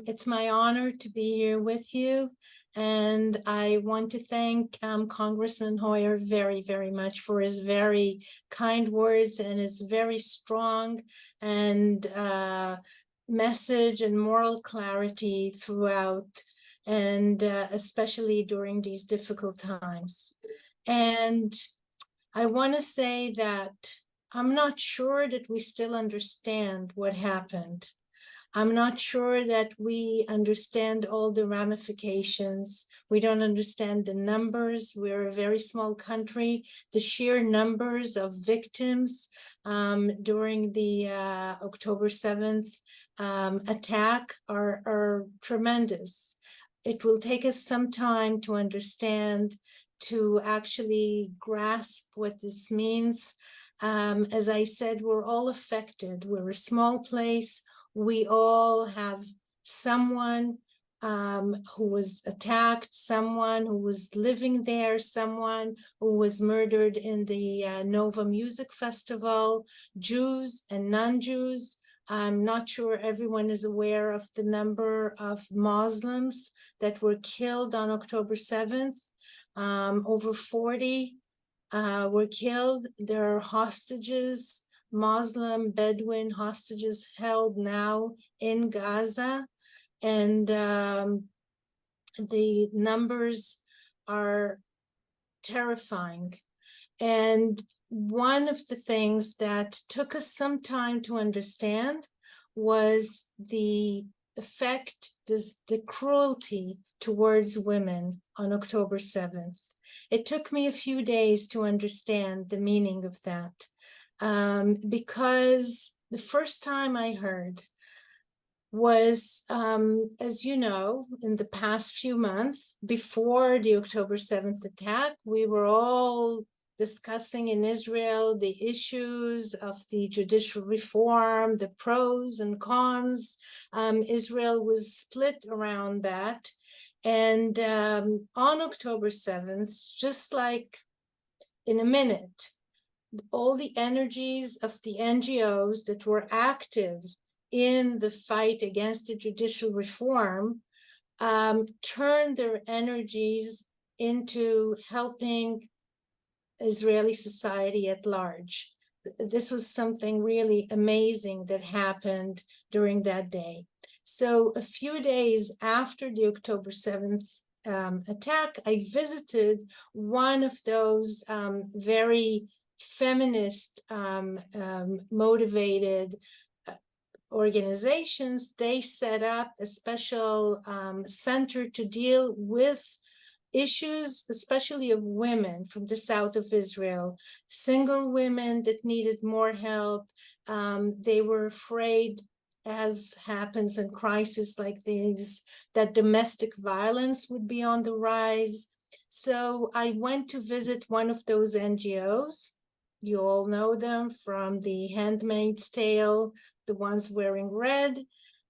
It's my honor to be here with you, and I want to thank Congressman Hoyer very, very much for his very kind words and his very strong and message and moral clarity throughout, and especially during these difficult times. And I want to say that I'm not sure that we still understand what happened. I'm not sure that we understand all the ramifications. We don't understand the numbers. We're a very small country. The sheer numbers of victims during the October 7th attack are tremendous. It will take us some time to understand, to actually grasp what this means. As I said, we're all affected. We're a small place. We all have someone who was attacked, someone who was living there, someone who was murdered in the Nova Music Festival, Jews and non-Jews. I'm not sure everyone is aware of the number of Muslims that were killed on October 7th. Over 40 were killed. There are hostages, Muslim Bedouin hostages held now in Gaza, and the numbers are terrifying. And one of the things that took us some time to understand was the effect, the cruelty towards women on October 7th. It took me a few days to understand the meaning of that. Because the first time I heard was, as you know, in the past few months before the October 7th attack, we were all discussing in Israel the issues of the judicial reform, the pros and cons. Israel was split around that. And on October 7th, just like in a minute, all the energies of the NGOs that were active in the fight against the judicial reform turned their energies into helping Israeli society at large. This was something really amazing that happened during that day. So a few days after the October 7th attack, I visited one of those very feminist motivated organizations. They set up a special center to deal with issues, especially of women from the south of Israel, single women that needed more help. They were afraid, as happens in crises like these, that domestic violence would be on the rise. So I went to visit one of those NGOs. You all know them from The Handmaid's Tale, the ones wearing red.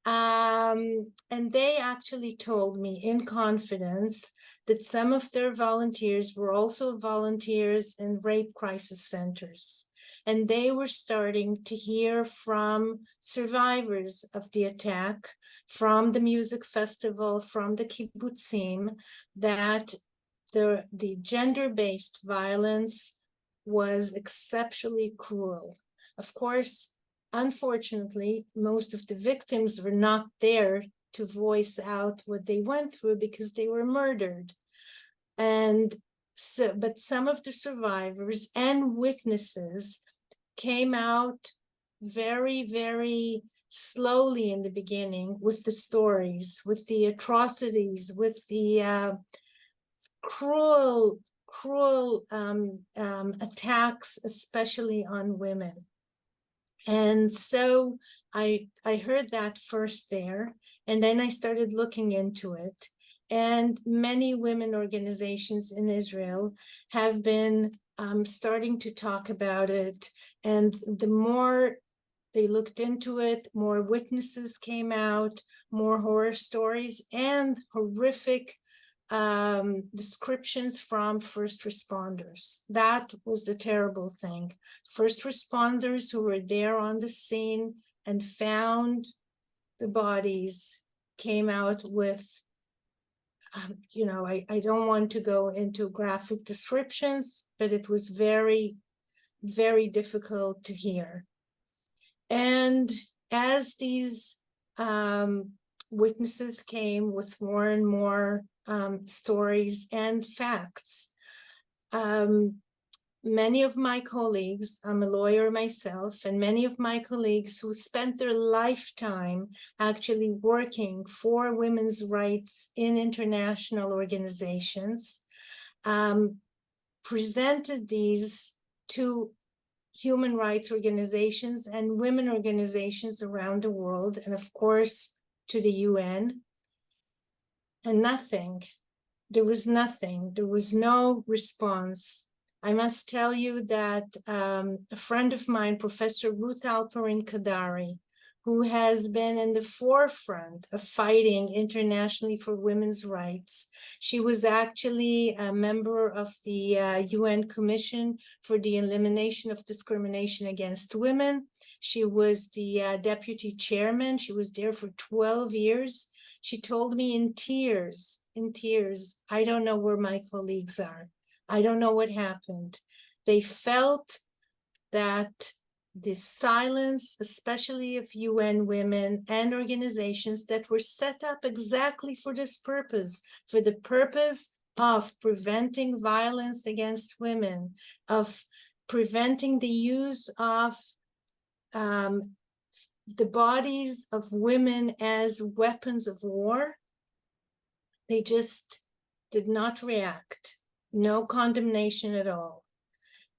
And they actually told me in confidence that some of their volunteers were also volunteers in rape crisis centers. And they were starting to hear from survivors of the attack, from the music festival, from the kibbutzim, that the gender-based violence was exceptionally cruel. Of course, unfortunately, most of the victims were not there to voice out what they went through because they were murdered. And so, but some of the survivors and witnesses came out very, very slowly in the beginning with the stories, with the atrocities, with the cruel attacks, especially on women. And so I heard that first there, and then I started looking into it. And many women organizations in Israel have been starting to talk about it. And the more they looked into it, more witnesses came out, more horror stories, and horrific descriptions from first responders. That was the terrible thing. First responders who were there on the scene and found the bodies came out with, I don't want to go into graphic descriptions, but it was very, very difficult to hear. And as these witnesses came with more and more stories and facts, many of my colleagues, I'm a lawyer myself, and many of my colleagues who spent their lifetime actually working for women's rights in international organizations, presented these to human rights organizations and women organizations around the world, and of course to the UN, and nothing. There was nothing. There was no response. I must tell you that a friend of mine, Professor Ruth Alperin Kadari, who has been in the forefront of fighting internationally for women's rights. She was actually a member of the UN Commission for the Elimination of Discrimination Against Women. She was the deputy chairman. She was there for 12 years. She told me in tears, I don't know where my colleagues are. I don't know what happened. They felt that the silence, especially of UN women and organizations that were set up exactly for this purpose, for the purpose of preventing violence against women, of preventing the use of the bodies of women as weapons of war, they just did not react. No condemnation at all.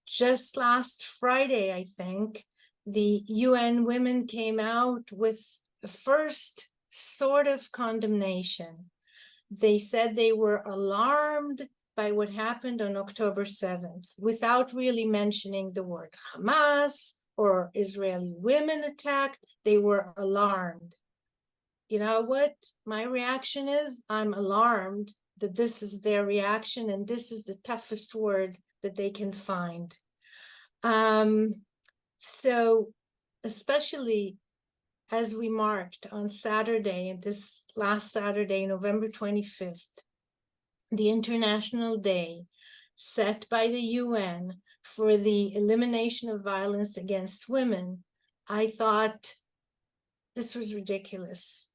Just last Friday, I think, the UN women came out with the first sort of condemnation. They said they were alarmed by what happened on October 7th, without really mentioning the word Hamas or Israeli women attacked. They were alarmed. You know what? My reaction is, I'm alarmed that this is their reaction, and this is the toughest word that they can find. So especially as we marked on Saturday, this last Saturday, November 25th, the International Day set by the UN for the elimination of violence against women, I thought this was ridiculous.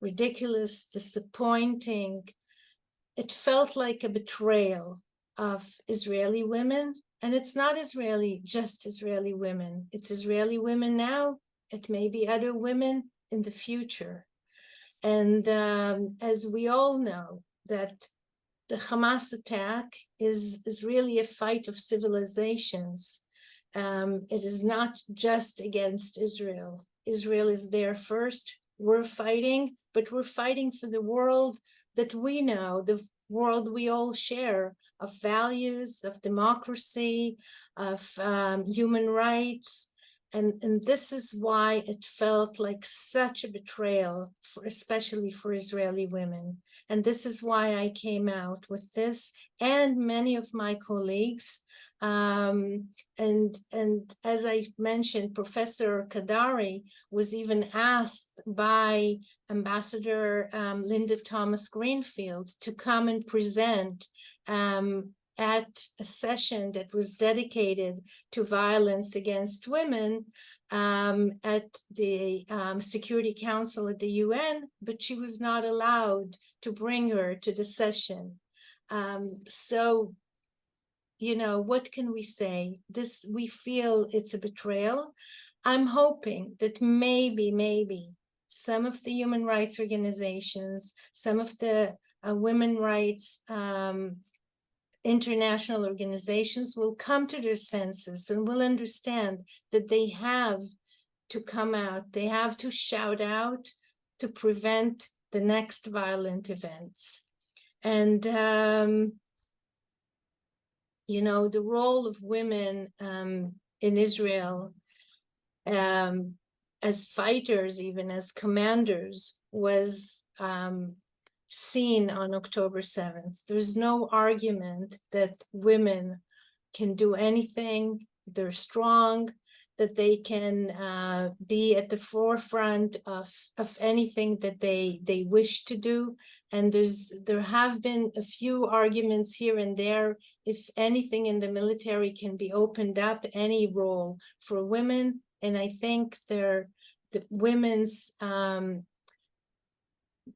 Ridiculous, disappointing. It felt like a betrayal of Israeli women. And it's not just Israeli women. It's Israeli women now. It may be other women in the future. And as we all know, that the Hamas attack is really a fight of civilizations. It is not just against Israel. Israel is there first. We're fighting, but we're fighting for the world that we know, the world we all share, of values, of democracy, of human rights. And this is why it felt like such a betrayal, especially for Israeli women. And this is why I came out with this, and many of my colleagues. And as I mentioned, Professor Kadari was even asked by Ambassador Linda Thomas Greenfield to come and present at a session that was dedicated to violence against women at the Security Council at the UN, but she was not allowed to bring her to the session. So, you know, what can we say? We feel it's a betrayal. I'm hoping that maybe some of the human rights organizations, some of the women rights international organizations will come to their senses and will understand that they have to come out, they have to shout out to prevent the next violent events. And, you know, the role of women in Israel as fighters, even as commanders, was seen on October 7th. There's no argument that women can do anything. They're strong. that they can be at the forefront of anything that they wish to do. And there have been a few arguments here and there, if anything in the military can be opened up, any role for women. And I think the women's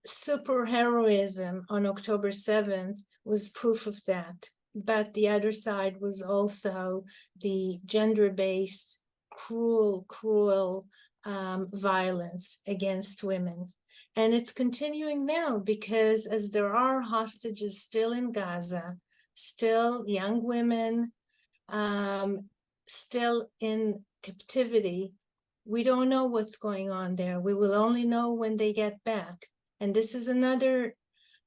superheroism on October 7th was proof of that. But the other side was also the gender-based, cruel violence against women. And it's continuing now, because as there are hostages still in Gaza, still young women, still in captivity, we don't know what's going on there. We will only know when they get back. And this is another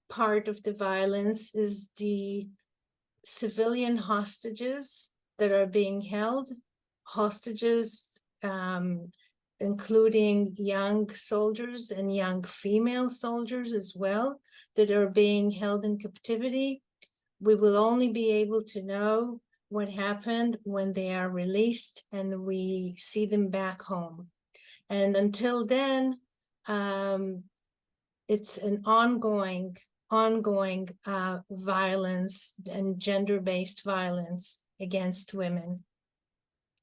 part of the violence, is the civilian hostages that are being held, hostages including young soldiers and young female soldiers as well, that are being held in captivity. We will only be able to know what happened when they are released and we see them back home. And until then, it's an ongoing violence and gender-based violence against women.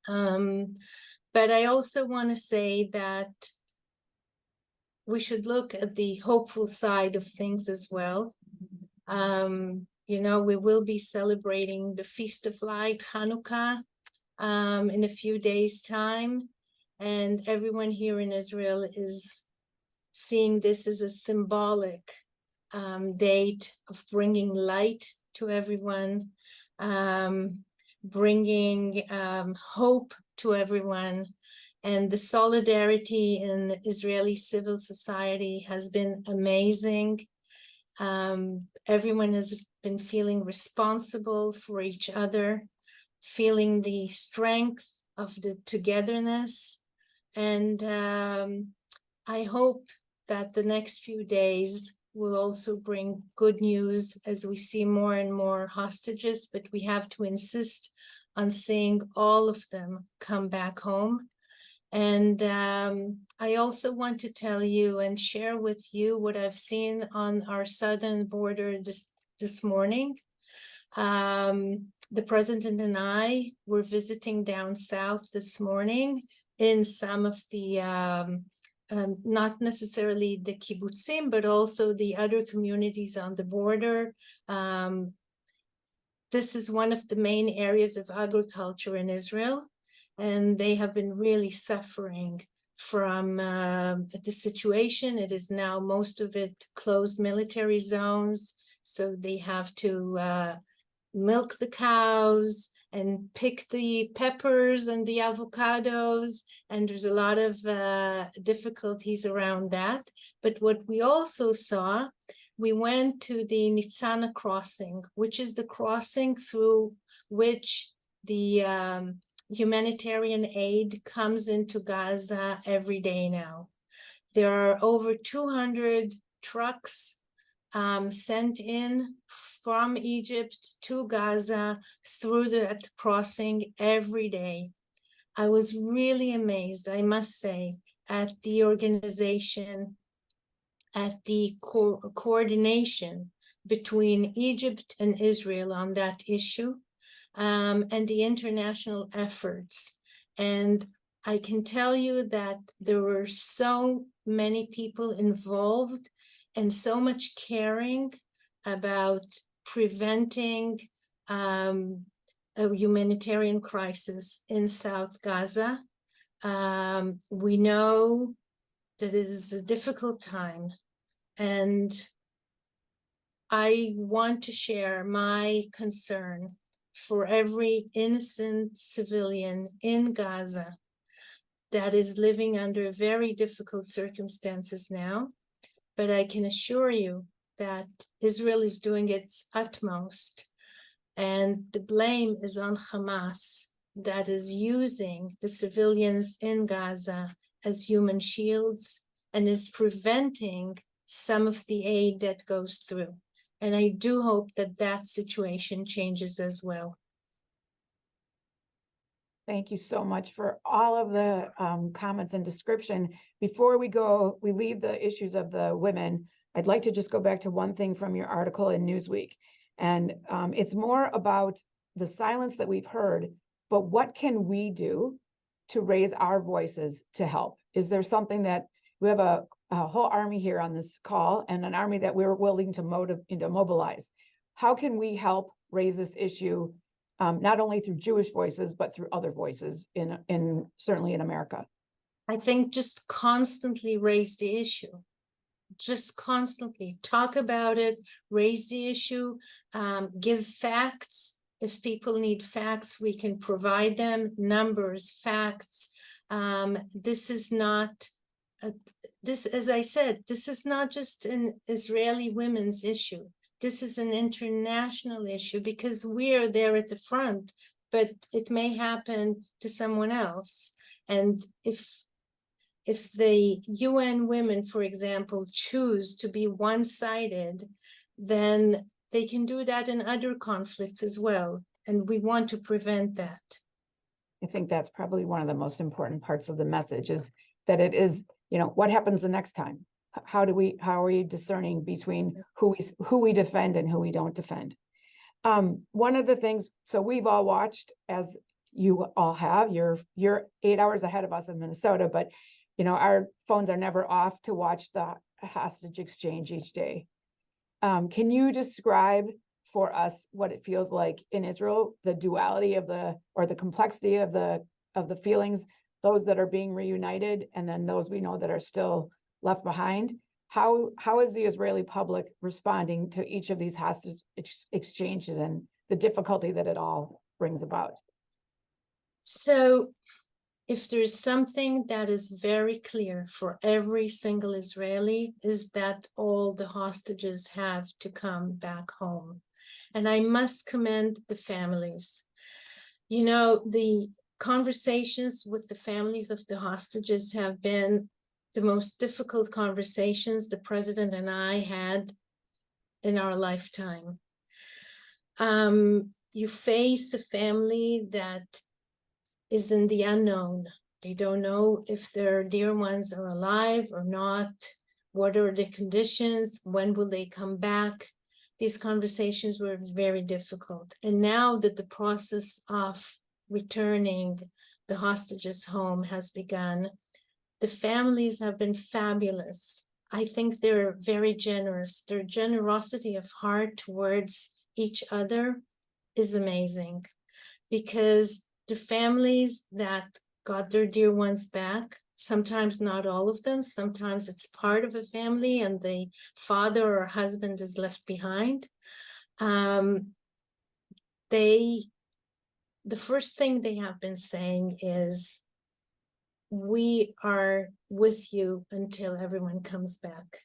But I also want to say that we should look at the hopeful side of things as well. You know, we will be celebrating the Feast of Light, Hanukkah, in a few days' time. And everyone here in Israel is seeing this as a symbolic date of bringing light to everyone, bringing hope to everyone. And the solidarity in Israeli civil society has been amazing. Everyone has been feeling responsible for each other, feeling the strength of the togetherness. And I hope that the next few days will also bring good news as we see more and more hostages, but we have to insist on seeing all of them come back home. And I also want to tell you and share with you what I've seen on our southern border this morning. The president and I were visiting down south this morning in some of the not necessarily the kibbutzim, but also the other communities on the border. This is one of the main areas of agriculture in Israel, and they have been really suffering from the situation. It is now most of it closed military zones, so they have to milk the cows and pick the peppers and the avocados, and there's a lot of difficulties around that. But what we also saw, we went to the Nitzana crossing, which is the crossing through which the humanitarian aid comes into Gaza every day now. There are over 200 trucks sent in from Egypt to Gaza through that crossing every day. I was really amazed, I must say, at the organization, at the coordination between Egypt and Israel on that issue, and the international efforts. And I can tell you that there were so many people involved and so much caring about preventing a humanitarian crisis in South Gaza. We know that it is a difficult time, and I want to share my concern for every innocent civilian in Gaza that is living under very difficult circumstances now. But I can assure you that Israel is doing its utmost, and the blame is on Hamas, that is using the civilians in Gaza as human shields and is preventing some of the aid that goes through. And I do hope that that situation changes as well. Thank you so much for all of the comments and description. Before we leave the issues of the women, I'd like to just go back to one thing from your article in Newsweek. And it's more about the silence that we've heard, but what can we do to raise our voices to help? Is there something that we have a whole army here on this call and an army that we're willing to mobilize? How can we help raise this issue? Not only through Jewish voices, but through other voices in certainly in America. I think just constantly raise the issue. Just constantly talk about it, raise the issue, give facts. If people need facts, we can provide them, numbers, facts. This is not, as I said, this is not just an Israeli women's issue. This is an international issue because we are there at the front, but it may happen to someone else. And if the UN women, for example, choose to be one-sided, then they can do that in other conflicts as well. And we want to prevent that. I think that's probably one of the most important parts of the message is that it is, what happens the next time? How are we discerning between who we defend and who we don't defend? One of the things, so we've all watched, as you all have, you're 8 hours ahead of us in Minnesota, but our phones are never off to watch the hostage exchange each day. Can you describe for us what it feels like in Israel, the duality or the complexity of the feelings, those that are being reunited, and then those we know that are still left behind? How is the Israeli public responding to each of these hostage exchanges and the difficulty that it all brings about? So if there's something that is very clear for every single Israeli is that all the hostages have to come back home. And I must commend the families. The conversations with the families of the hostages have been the most difficult conversations the president and I had in our lifetime. You face a family that is in the unknown. They don't know if their dear ones are alive or not. What are the conditions? When will they come back? These conversations were very difficult. And now that the process of returning the hostages home has begun, the families have been fabulous. I think they're very generous. Their generosity of heart towards each other is amazing, because the families that got their dear ones back, sometimes not all of them, sometimes it's part of a family and the father or husband is left behind. The first thing they have been saying is, we are with you until everyone comes back.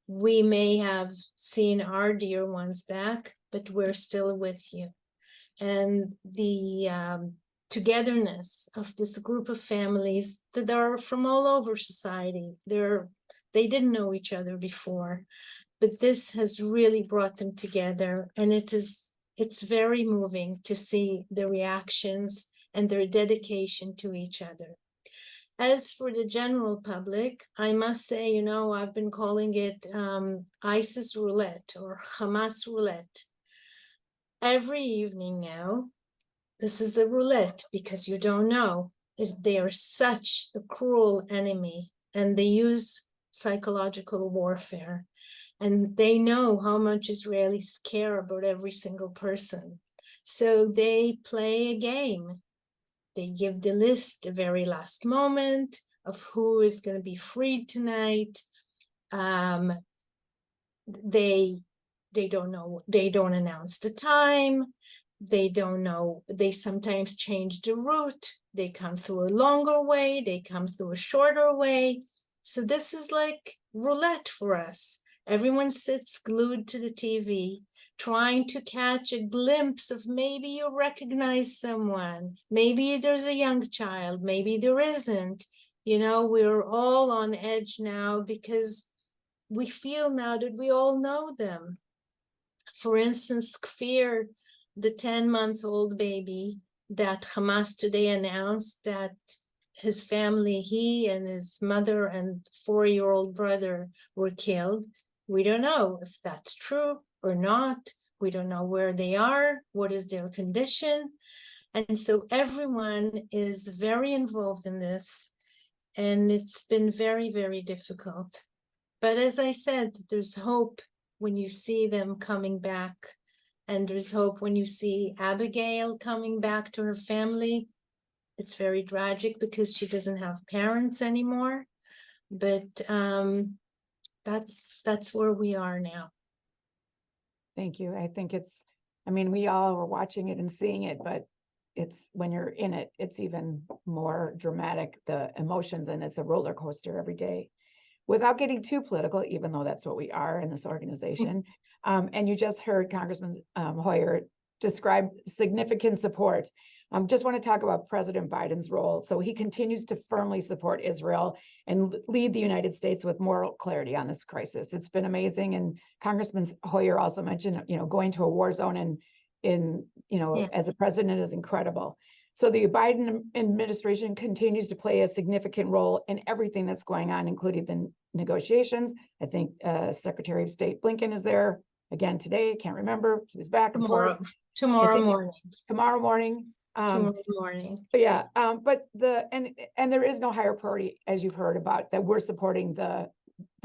We may have seen our dear ones back, but we're still with you. And the togetherness of this group of families that are from all over society. They didn't know each other before, but this has really brought them together. And it's very moving to see the reactions and their dedication to each other. As for the general public, I must say, I've been calling it ISIS roulette or Hamas roulette. Every evening now, this is a roulette because you don't know. They are such a cruel enemy and they use psychological warfare. And they know how much Israelis care about every single person. So they play a game. They give the list the very last moment of who is going to be freed tonight. They don't know. They don't announce the time. They don't know. They sometimes change the route. They come through a longer way. They come through a shorter way. So this is like roulette for us. Everyone sits glued to the TV, trying to catch a glimpse of maybe you recognize someone. Maybe there's a young child. Maybe there isn't. We're all on edge now because we feel now that we all know them. For instance, Kfir, the 10-month-old baby, that Hamas today announced that his family, he and his mother and 4-year-old brother were killed. We don't know if that's true or not. We don't know where they are, what is their condition. And so everyone is very involved in this, and it's been very, very difficult. But as I said, there's hope when you see them coming back, and there's hope when you see Abigail coming back to her family. It's very tragic because she doesn't have parents anymore, but that's where we are now. Thank you. I think I mean, we all were watching it and seeing it, but it's when you're in it, it's even more dramatic, the emotions, and it's a roller coaster every day. Without getting too political, even though that's what we are in this organization. And you just heard Congressman Hoyer describe significant support. Just want to talk about President Biden's role. So he continues to firmly support Israel and lead the United States with moral clarity on this crisis. It's been amazing. And Congressman Hoyer also mentioned, going to a war zone and as a president is incredible. So the Biden administration continues to play a significant role in everything that's going on, including the negotiations. I think Secretary of State Blinken is there again today. Can't remember. He was back and forth. Tomorrow morning. Tomorrow morning. Tomorrow morning. Yeah. But and there is no higher priority, as you've heard about, that we're supporting the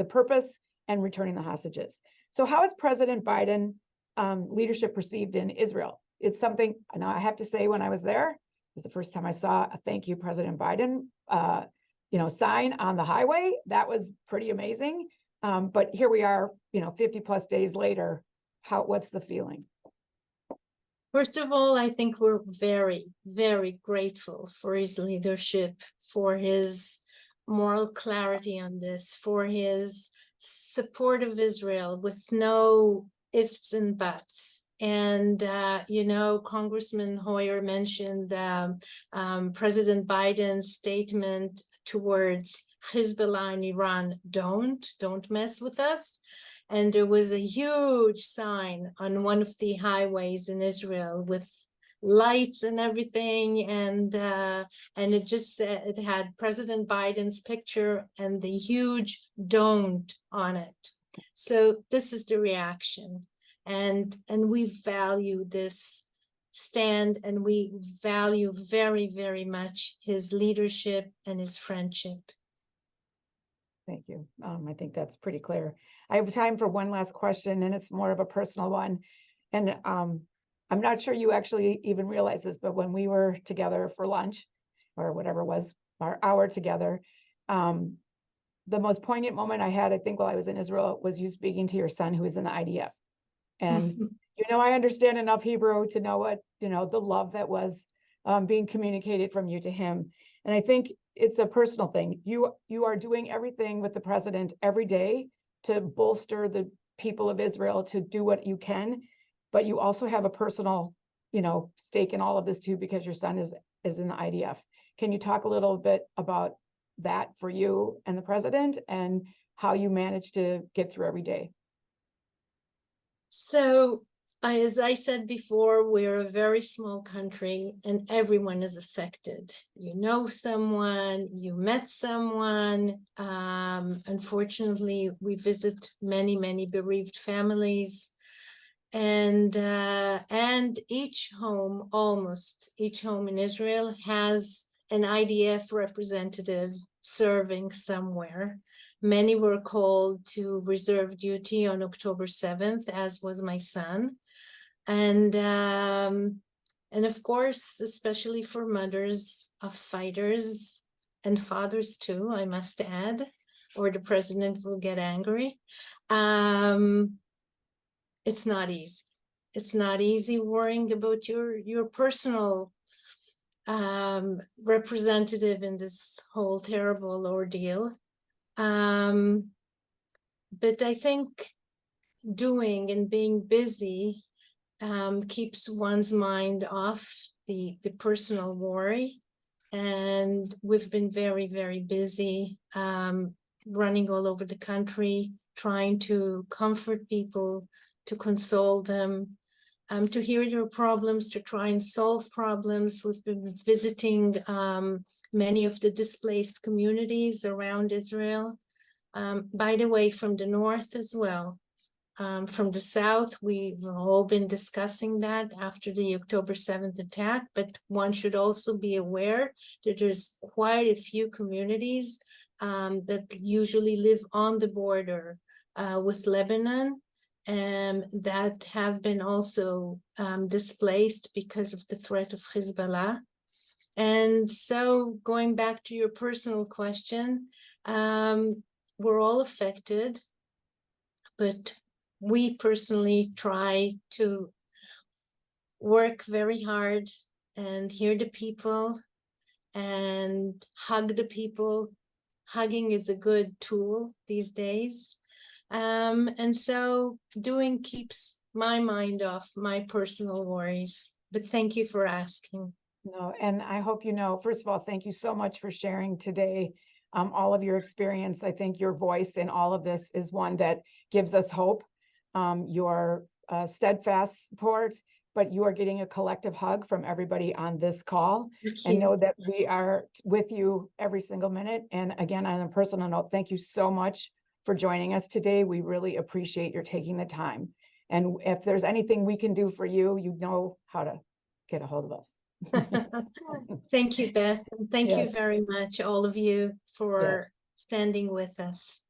purpose and returning the hostages. So how is President Biden leadership perceived in Israel? It's something, now I have to say, when I was there, it was the first time I saw a thank you, President Biden, sign on the highway. That was pretty amazing. But here we are, 50 plus days later. What's the feeling? First of all, I think we're very, very grateful for his leadership, for his moral clarity on this, for his support of Israel with no ifs and buts. And, Congressman Hoyer mentioned President Biden's statement towards Hezbollah and Iran, don't mess with us. And there was a huge sign on one of the highways in Israel with lights and everything. And it just said, it had President Biden's picture and the huge don't on it. So this is the reaction. And we value this stand, and we value very, very much his leadership and his friendship. Thank you. I think that's pretty clear. I have time for one last question, and it's more of a personal one. And I'm not sure you actually even realize this, but when we were together for lunch or whatever it was, our hour together, the most poignant moment I had, I think, while I was in Israel was you speaking to your son who is in the IDF. And, I understand enough Hebrew to know what, the love that was being communicated from you to him. And I think it's a personal thing. You are doing everything with the president every day to bolster the people of Israel to do what you can, but you also have a personal, stake in all of this too, because your son is in the IDF. Can you talk a little bit about that for you and the president and how you manage to get through every day? So, as I said before, we're a very small country and everyone is affected. You know someone, you met someone. Unfortunately, we visit many, many bereaved families. And each home, almost each home in Israel, has an IDF representative serving somewhere. Many were called to reserve duty on October 7th, as was my son. And of course, especially for mothers of fighters and fathers too, I must add, or the president will get angry. It's not easy. It's not easy worrying about your personal representative in this whole terrible ordeal. But I think doing and being busy keeps one's mind off the personal worry. And we've been very, very busy running all over the country, trying to comfort people, to console them, to hear your problems, to try and solve problems. We've been visiting many of the displaced communities around Israel. By the way, from the north as well. From the south, we've all been discussing that after the October 7th attack, but one should also be aware that there's quite a few communities that usually live on the border with Lebanon, that have been also displaced because of the threat of Hezbollah. And so going back to your personal question, we're all affected, but we personally try to work very hard and hear the people and hug the people. Hugging is a good tool these days. And so doing keeps my mind off my personal worries. But thank you for asking. No, and I hope you know, first of all, thank you so much for sharing today, all of your experience. I think your voice in all of this is one that gives us hope. Your steadfast support, but you are getting a collective hug from everybody on this call. And know that we are with you every single minute. And again, on a personal note, thank you so much for joining us today. We really appreciate your taking the time. And if there's anything we can do for you, you know how to get a hold of us. Thank you, Beth. And thank you Yes. very much, all of you, for Yes. standing with us.